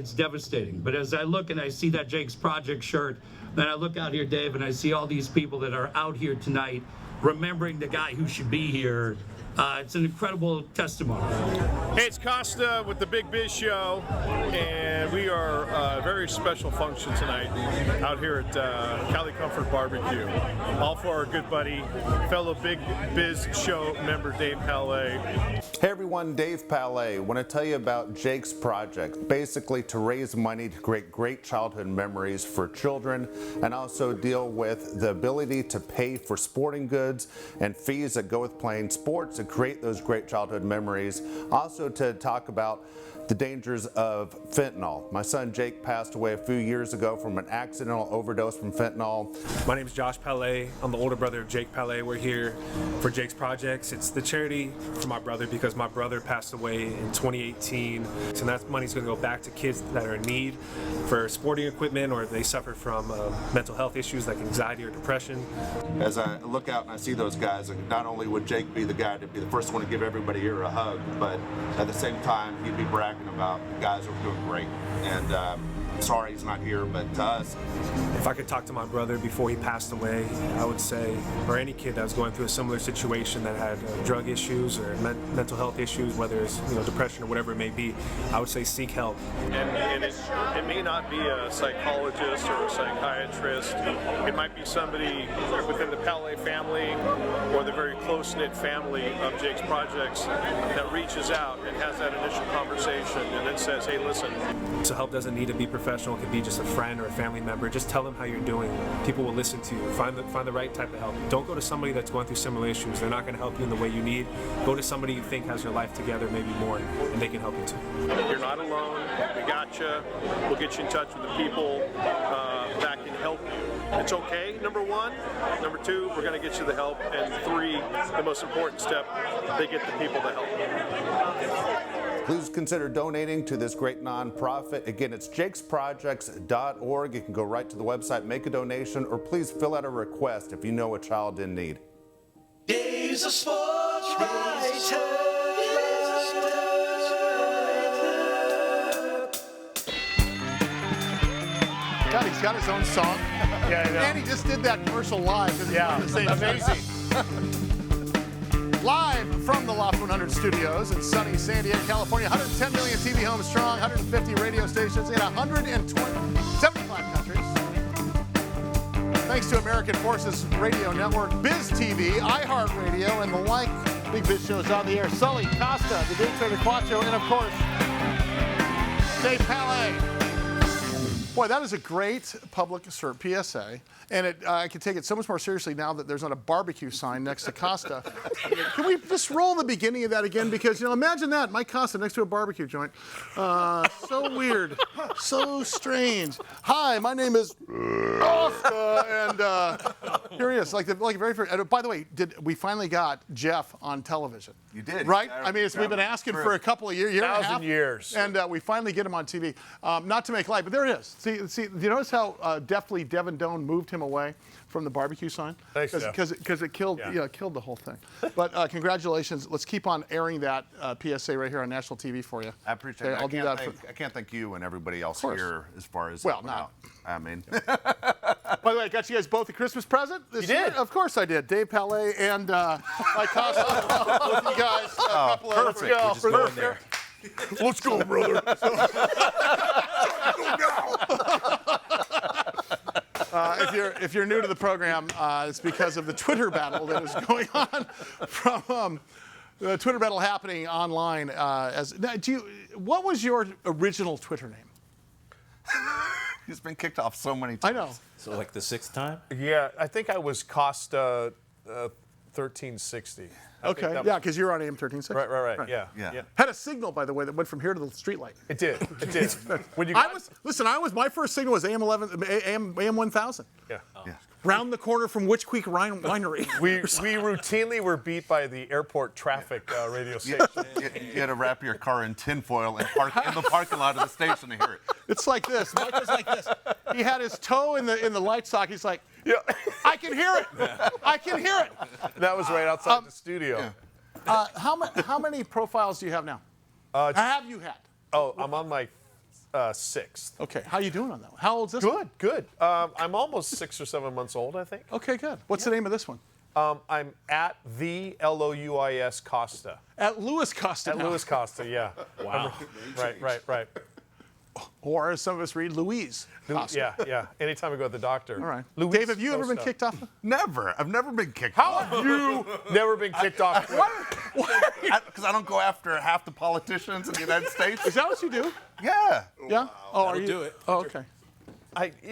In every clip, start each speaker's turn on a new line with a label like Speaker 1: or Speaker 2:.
Speaker 1: It's devastating. But as I look and I see that Jake's Project shirt, then I look out here, Dave, and I see all these people that are out here tonight remembering the guy who should be here. It's an incredible testimony.
Speaker 2: Hey, it's Costa with the Big Biz Show, and we are a very special function tonight out here at Cali Comfort Barbecue. All for our good buddy, fellow Big Biz Show member Dave Palet.
Speaker 3: Hey everyone, Dave Palet. I want to tell you about Jake's Project, basically to raise money to create great childhood memories for children and also deal with the ability to pay for sporting goods and fees that go with playing sports and create those great childhood memories. Also to talk about the dangers of fentanyl. My son Jake passed away a few years ago from an accidental overdose from fentanyl.
Speaker 4: My name is Josh Palet. I'm the older brother of Jake Palet. We're here for Jake's Projects. It's the charity for my brother because my brother passed away in 2018. So that money's going to go back to kids that are in need for sporting equipment or they suffer from mental health issues like anxiety or depression.
Speaker 3: As I look out and I see those guys, not only would Jake be the guy to be the first one to give everybody here a hug, but at the same time he'd be bragging about guys who are doing great. And sorry he's not here, but to us.
Speaker 4: If I could talk to my brother before he passed away, I would say, or any kid that was going through a similar situation that had drug issues or mental health issues, whether it's depression or whatever it may be, I would say seek help.
Speaker 2: And it may not be a psychologist or a psychiatrist. It might be somebody within the Palet family or the very close-knit family of Jake's Projects that reaches out and has that initial conversation and then says, hey, listen.
Speaker 4: So help doesn't need to be professional. It could be just a friend or a family member. Just tell them how you're doing. People will listen to you. Find the right type of help. Don't go to somebody that's going through similar issues. They're not going to help you in the way you need. Go to somebody you think has your life together, maybe more, and they can help you too.
Speaker 2: You're not alone. We got you. We'll get you in touch with the people that can help you. It's okay, number one. Number two, we're going to get you the help. And three, the most important step, they get the people to help.
Speaker 3: Please consider donating to this great nonprofit. Again, it's jakesprojects.org. You can go right to the website, make a donation, or please fill out a request if you know a child in need.
Speaker 5: Dave's a sports writer.
Speaker 6: God, he's got his own song.
Speaker 2: Yeah, I know.
Speaker 6: And he just did that commercial live.
Speaker 2: Yeah,
Speaker 6: amazing. Live from the Loft 100 studios in sunny San Diego, California. 110 million TV homes strong, 150 radio stations in 75 countries. Thanks to American Forces Radio Network, BizTV, iHeartRadio, and the like. Big Biz Show is on the air. Sully, Costa, the Dave Palet, and of course, Dave Palet. Boy, that is a great public PSA, and I can take it so much more seriously now that there's not a barbecue sign next to Costa. Can we just roll the beginning of that again? Because, imagine that, Mike Costa next to a barbecue joint. So weird, so strange. Hi, my name is Costa, and here he is, like very first. And by the way, we finally got Jeff on television?
Speaker 3: You did.
Speaker 6: Right? I mean, we've been asking for a couple of years, year and a half.
Speaker 2: 1,000 years.
Speaker 6: And we finally get him on TV. Not to make light, but there it is. See, do you notice how deftly Devin Doan moved him away from the barbecue sign?
Speaker 2: Thanks, Jeff.
Speaker 6: Because it killed, killed the whole thing. But congratulations. Let's keep on airing that PSA right here on national TV for you.
Speaker 3: I appreciate it. I can't thank you and everybody else here as far as I mean.
Speaker 6: By the way, I got you guys both a Christmas present this year.
Speaker 2: Did?
Speaker 6: Of course I did. Dave Palet and Mike Costa. Both you guys.
Speaker 3: Perfect.
Speaker 6: Let's go, brother. If you're new to the program, it's because of the Twitter battle that was going on from the Twitter battle happening online. What was your original Twitter name?
Speaker 3: He's been kicked off so many times.
Speaker 6: I know.
Speaker 7: So like the sixth time?
Speaker 2: Yeah, I think I was Costa 1360.
Speaker 6: Okay, yeah, because you're on AM 1360.
Speaker 2: Right. Yeah.
Speaker 6: Had a signal, by the way, that went from here to the streetlight.
Speaker 2: It did. When you
Speaker 6: my first signal was AM 1000.
Speaker 2: Yeah.
Speaker 6: Round the corner from Witch Creek Winery.
Speaker 2: We routinely were beat by the airport traffic radio station.
Speaker 3: You had to wrap your car in tinfoil and park in the parking lot of the station to hear it.
Speaker 6: It's like this. Mike was like this. He had his toe in the light socket. He's like, I can hear it. I can hear it.
Speaker 2: That was right outside the studio.
Speaker 6: How many profiles do you have now? Have you had?
Speaker 2: Oh, I'm on my 6th.
Speaker 6: Okay. How you doing on that one? How old's this one?
Speaker 2: Good. I'm almost 6 or 7 months old, I think.
Speaker 6: Okay, good. What's the name of this one?
Speaker 2: I'm at the Louis Costa.
Speaker 6: At Louis Costa.
Speaker 2: At
Speaker 6: now.
Speaker 2: Louis Costa, yeah.
Speaker 6: Wow.
Speaker 2: Right.
Speaker 6: Or as some of us read, Louise Costa.
Speaker 2: Yeah. Anytime I go to the doctor.
Speaker 6: All right.
Speaker 2: Louis
Speaker 6: Dave, have you ever been
Speaker 2: Costa.
Speaker 6: kicked off?
Speaker 3: Never. I've never been kicked
Speaker 2: How
Speaker 3: off.
Speaker 2: have you never been kicked off?
Speaker 3: Because I don't go after half the politicians in the United States.
Speaker 6: Is that what you do?
Speaker 3: Yeah.
Speaker 6: Yeah. Oh, are you?
Speaker 4: do it.
Speaker 6: Oh, okay.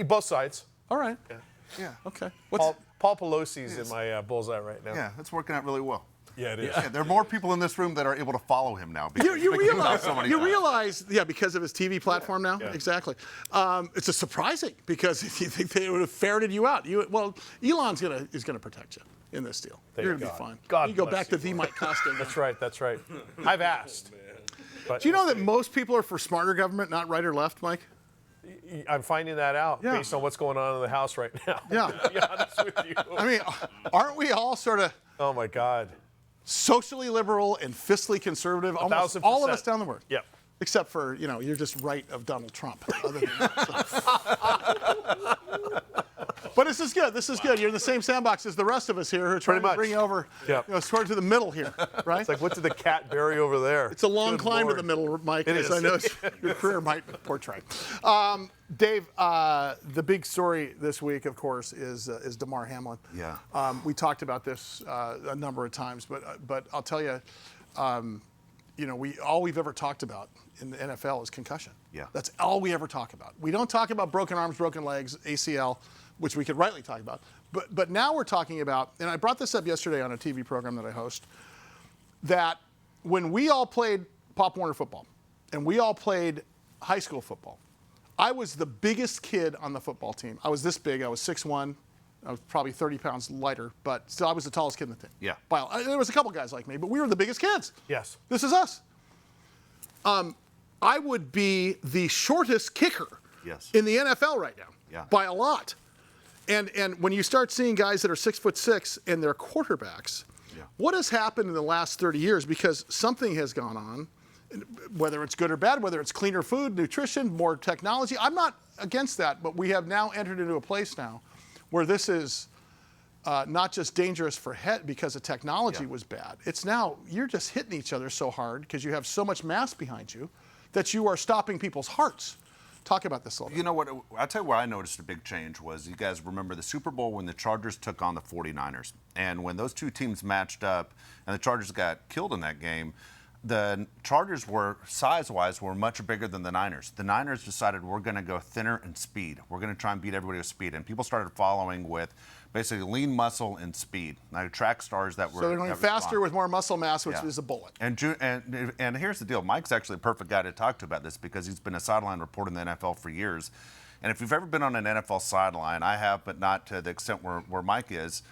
Speaker 2: Both sides.
Speaker 6: All right.
Speaker 3: Yeah.
Speaker 6: Okay.
Speaker 2: Paul Pelosi's in my bullseye right now.
Speaker 3: Yeah, it's working out really well.
Speaker 2: Yeah, it is.
Speaker 3: Yeah, there are more people in this room that are able to follow him now. Because
Speaker 6: You
Speaker 3: he's been kicked off
Speaker 6: realize,
Speaker 3: so many
Speaker 6: you
Speaker 3: times.
Speaker 6: realize, yeah, because of his TV platform now?
Speaker 2: Yeah.
Speaker 6: Exactly. It's a surprising because if you think they would have ferreted you out, Elon's is gonna protect you in this deal.
Speaker 2: Thank
Speaker 6: You're gonna
Speaker 2: God.
Speaker 6: be fine.
Speaker 2: God
Speaker 6: you go
Speaker 2: bless
Speaker 6: back
Speaker 2: you.
Speaker 6: to the Mike Costa.
Speaker 2: That's right. I've asked. But
Speaker 6: Do you know that most people are for smarter government, not right or left, Mike?
Speaker 2: I'm finding that out
Speaker 6: Yeah.
Speaker 2: based on what's going on in the House right now.
Speaker 6: Yeah.
Speaker 2: To be honest with you.
Speaker 6: I mean, aren't we all sort of
Speaker 2: Oh my God.
Speaker 6: socially liberal and fiscally conservative? Almost all of us
Speaker 2: 1000%.
Speaker 6: down the word.
Speaker 2: Yep.
Speaker 6: Except for, you're just right of Donald Trump. Other than that, so. But this is good. This is good. You're in the same sandbox as the rest of us here who are trying
Speaker 2: Pretty
Speaker 6: to bring
Speaker 2: much.
Speaker 6: you over,
Speaker 2: Yep.
Speaker 6: sort of to the middle here, right?
Speaker 2: It's like, what did the cat bury over there?
Speaker 6: It's a long
Speaker 2: Good
Speaker 6: climb
Speaker 2: Lord.
Speaker 6: to the middle, Mike,
Speaker 2: It
Speaker 6: as
Speaker 2: is.
Speaker 6: I know your career might portray. Dave, the big story this week, of course, is Damar Hamlin.
Speaker 3: Yeah.
Speaker 6: We talked about this a number of times, but I'll tell you, all we've ever talked about in the NFL is concussion.
Speaker 3: Yeah.
Speaker 6: That's all we ever talk about. We don't talk about broken arms, broken legs, ACL, which we could rightly talk about. But now we're talking about, and I brought this up yesterday on a TV program that I host, that when we all played Pop Warner football and we all played high school football, I was the biggest kid on the football team. I was this big. I was 6'1". I was probably 30 pounds lighter, but still I was the tallest kid in the team.
Speaker 3: Yeah.
Speaker 6: There was a couple guys like me, but we were the biggest kids.
Speaker 2: Yes.
Speaker 6: This is us. I would be the shortest kicker
Speaker 3: Yes.
Speaker 6: in the NFL right now.
Speaker 3: Yeah.
Speaker 6: By a lot. And when you start seeing guys that are 6'6" and they're quarterbacks,
Speaker 3: Yeah.
Speaker 6: what has happened in the last 30 years? Because something has gone on, whether it's good or bad, whether it's cleaner food, nutrition, more technology. I'm not against that, but we have now entered into a place now where this is not just dangerous for head because the technology was bad. It's now you're just hitting each other so hard because you have so much mass behind you that you are stopping people's hearts. Talk about this a little bit.
Speaker 3: You know what? I'll tell you where I noticed a big change was you guys remember the Super Bowl when the Chargers took on the 49ers. And when those two teams matched up and the Chargers got killed in that game, the Chargers were, size-wise, were much bigger than the Niners. The Niners decided we're going to go thinner and speed. We're going to try and beat everybody with speed. And people started following with basically lean muscle and speed. Now, track stars that were...
Speaker 6: So they're going
Speaker 3: that were
Speaker 6: faster
Speaker 3: strong.
Speaker 6: with more muscle mass, which
Speaker 3: Yeah.
Speaker 6: is a bullet.
Speaker 3: And here's the deal. Mike's actually a perfect guy to talk to about this because he's been a sideline reporter in the NFL for years. And if you've ever been on an NFL sideline, I have, but not to the extent where Mike is,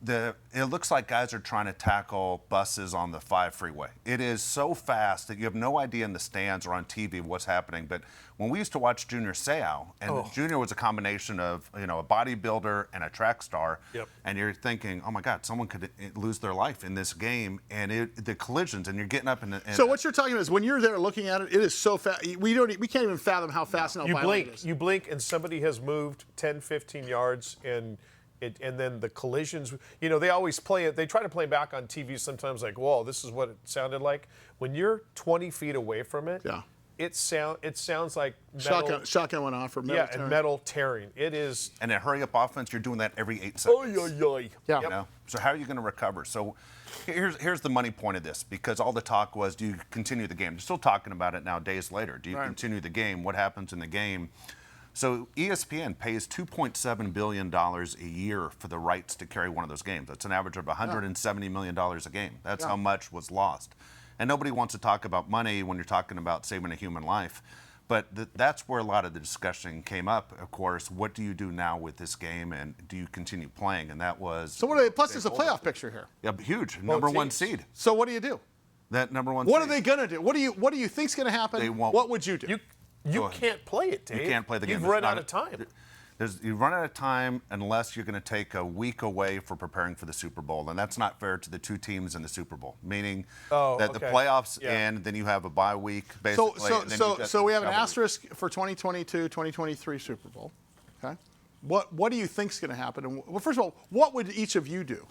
Speaker 3: it looks like guys are trying to tackle buses on the 5 freeway. It is so fast that you have no idea in the stands or on TV what's happening. But when we used to watch Junior Seau, and Junior was a combination of a bodybuilder and a track star, and you're thinking, oh my God, someone could lose their life in this game, and the collisions, and you're getting up and
Speaker 6: So what you're talking about is when you're there looking at it, it is so fast. We can't even fathom how fast and how violent it is.
Speaker 2: You blink, and somebody has moved 10, 15 yards, and then the collisions. They always play it. They try to play back on TV sometimes, like, "Whoa, this is what it sounded like." When you're 20 feet away from it, it sounds like metal.
Speaker 6: Shotgun went off for metal.
Speaker 2: Yeah, and metal tearing. It is.
Speaker 3: And a hurry-up offense, you're doing that every 8 seconds.
Speaker 6: Yeah.
Speaker 3: So how are you going to recover? So here's the money point of this, because all the talk was, do you continue the game? They're still talking about it now days later. Do you continue the game? What happens in the game? So ESPN pays $2.7 billion a year for the rights to carry one of those games. That's an average of $170 million a game. That's how much was lost. And nobody wants to talk about money when you're talking about saving a human life. But that's where a lot of the discussion came up, of course. What do you do now with this game, and do you continue playing? And that was...
Speaker 6: So what are they, plus there's a playoff picture here.
Speaker 3: Yeah, huge. Number one seed.
Speaker 6: So what do you do?
Speaker 3: That number one
Speaker 6: What
Speaker 3: seed.
Speaker 6: are they going to do? What do you think's going to happen?
Speaker 3: They won't.
Speaker 6: What would you do?
Speaker 2: You can't play it, Dave.
Speaker 3: You can't play the game.
Speaker 2: You've
Speaker 3: It's
Speaker 2: run
Speaker 3: not
Speaker 2: out of time.
Speaker 3: You run out of time unless you're going to take a week away for preparing for the Super Bowl, and that's not fair to the two teams in the Super Bowl. Meaning that the playoffs end, then you have a bye week, basically.
Speaker 6: So we have an asterisk for 2022, 2023 Super Bowl. Okay. What do you think is going to happen? And, well, first of all, what would each of you do?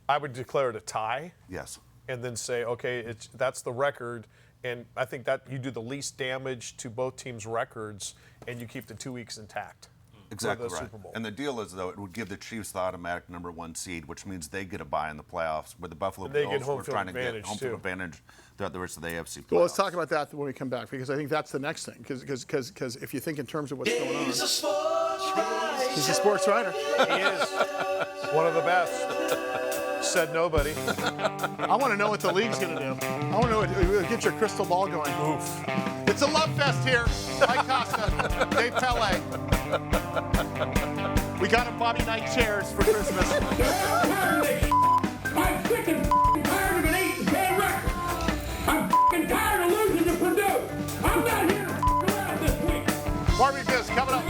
Speaker 2: I would declare it a tie.
Speaker 3: Yes.
Speaker 2: And then say, okay, that's the record. And I think that you do the least damage to both teams' records, and you keep the 2 weeks intact.
Speaker 3: Exactly
Speaker 2: for the
Speaker 3: right.
Speaker 2: Super Bowl.
Speaker 3: And the deal is, though, it would give the Chiefs the automatic #1 seed, which means they get a bye in the playoffs. Where the Buffalo Bills were trying to get home field advantage throughout the rest of the AFC playoffs.
Speaker 6: Well, let's talk about that when we come back, because I think that's the next thing. Because if you think in terms of what's going on,
Speaker 5: He's a sports writer.
Speaker 6: he's a sports writer.
Speaker 2: He is one of the best. Said nobody.
Speaker 6: I want to know what the league's going to do. I want to know get your crystal ball going.
Speaker 2: Oof.
Speaker 6: It's a love fest here. Mike Costa, Dave Palet. We got him Bobby Knight chairs for Christmas.
Speaker 7: I'm sick and tired of an 8-10 record. I'm tired of losing to Purdue. I'm not here to around this week.
Speaker 6: Barbie Biz coming up.